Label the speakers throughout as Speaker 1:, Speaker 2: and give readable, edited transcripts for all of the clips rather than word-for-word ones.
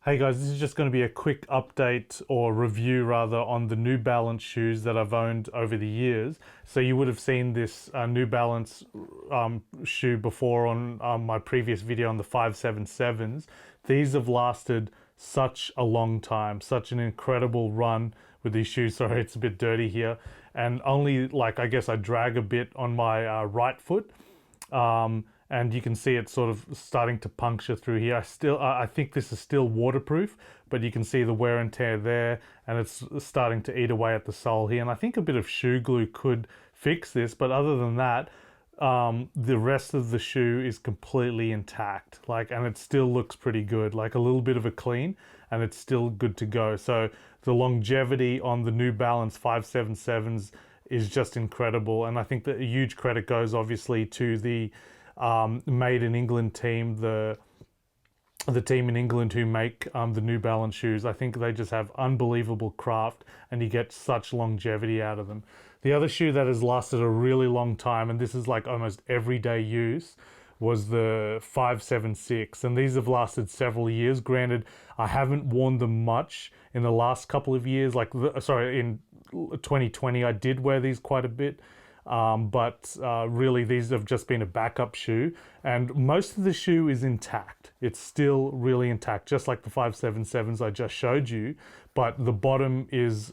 Speaker 1: Hey guys, this is just going to be a quick update or review rather on the New Balance shoes that I've owned over the years. So you would have seen this New Balance shoe before on my previous video on the 577s. These have lasted such a long time, such an incredible run with these shoes. Sorry, it's a bit dirty here. And only I guess I drag a bit on my right foot. And you can see it sort of starting to puncture through here. I think this is still waterproof, but you can see the wear and tear there, and it's starting to eat away at the sole here. And I think a bit of shoe glue could fix this, but other than that, the rest of the shoe is completely intact. And it still looks pretty good. Like a little bit of a clean, and it's still good to go. So the longevity on the New Balance 577s is just incredible, and I think that a huge credit goes obviously to the Made in England team, the team in England who make the New Balance shoes. I think they just have unbelievable craft, and you get such longevity out of them. The other shoe that has lasted a really long time, and this is like almost everyday use, was the 576, and these have lasted several years. Granted, I haven't worn them much in the last couple of years. In 2020 I did wear these quite a bit. But really these have just been a backup shoe, and most of the shoe is intact. It's still really intact, just like the 577s I just showed you, but the bottom is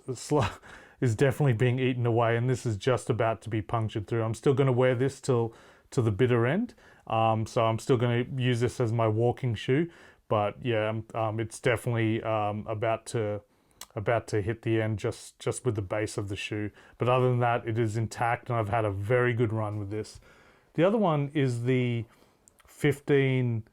Speaker 1: definitely being eaten away, and this is just about to be punctured through. I'm still going to wear this till to the bitter end, so I'm still going to use this as my walking shoe, but yeah, it's definitely about to hit the end just with the base of the shoe. But other than that, it is intact, and I've had a very good run with this. The other one is the 15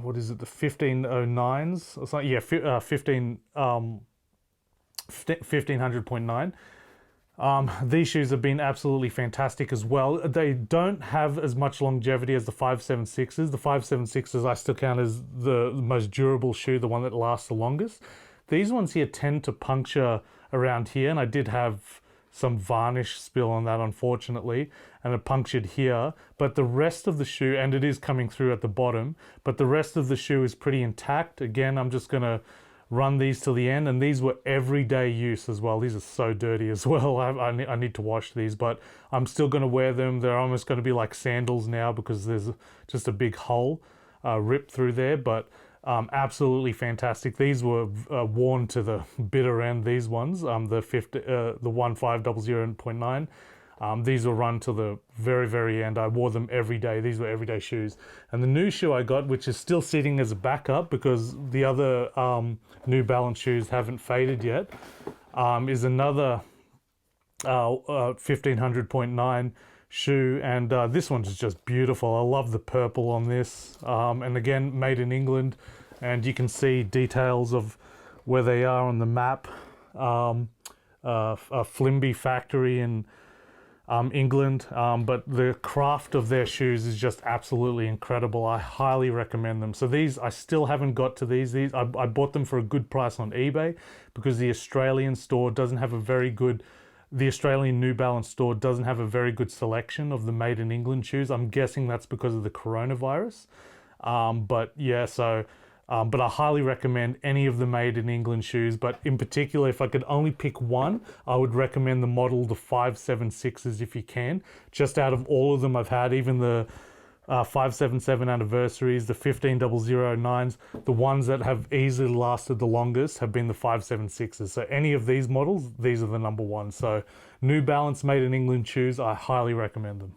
Speaker 1: what is it, the 1509s or something? Yeah, 1500.9. These shoes have been absolutely fantastic as well. They don't have as much longevity as the 576s. The 576s I still count as the most durable shoe, the one that lasts the longest. These ones here tend to puncture around here, and I did have some varnish spill on that, unfortunately, and it punctured here. But the rest of the shoe, and it is coming through at the bottom, but the rest of the shoe is pretty intact. Again, I'm just going to run these till the end, and these were everyday use as well. These are so dirty as well. I need to wash these, but I'm still going to wear them. They're almost going to be like sandals now because there's just a big hole ripped through there, but absolutely fantastic. These were worn to the bitter end, these ones, the 1500.9. These were run to the very, very end. I wore them every day. These were everyday shoes. And the new shoe I got, which is still sitting as a backup because the other New Balance shoes haven't faded yet, is another 1500.9 shoe, and this one's just beautiful. I love the purple on this, and again, made in England, and you can see details of where they are on the map. A Flimby factory in England, but the craft of their shoes is just absolutely incredible. I highly recommend them. So these, I still haven't got to these. I bought them for a good price on eBay because the Australian store doesn't have a very good The Australian New Balance store doesn't have a very good selection of the Made in England shoes. I'm guessing that's because of the coronavirus. But I highly recommend any of the Made in England shoes. But in particular, if I could only pick one, I would recommend the model, the 576s, if you can. Just out of all of them I've had, even the 577 anniversaries, the 15009s, the ones that have easily lasted the longest have been the 576s. So any of these models, these are the number one. So New Balance Made in England shoes, I highly recommend them.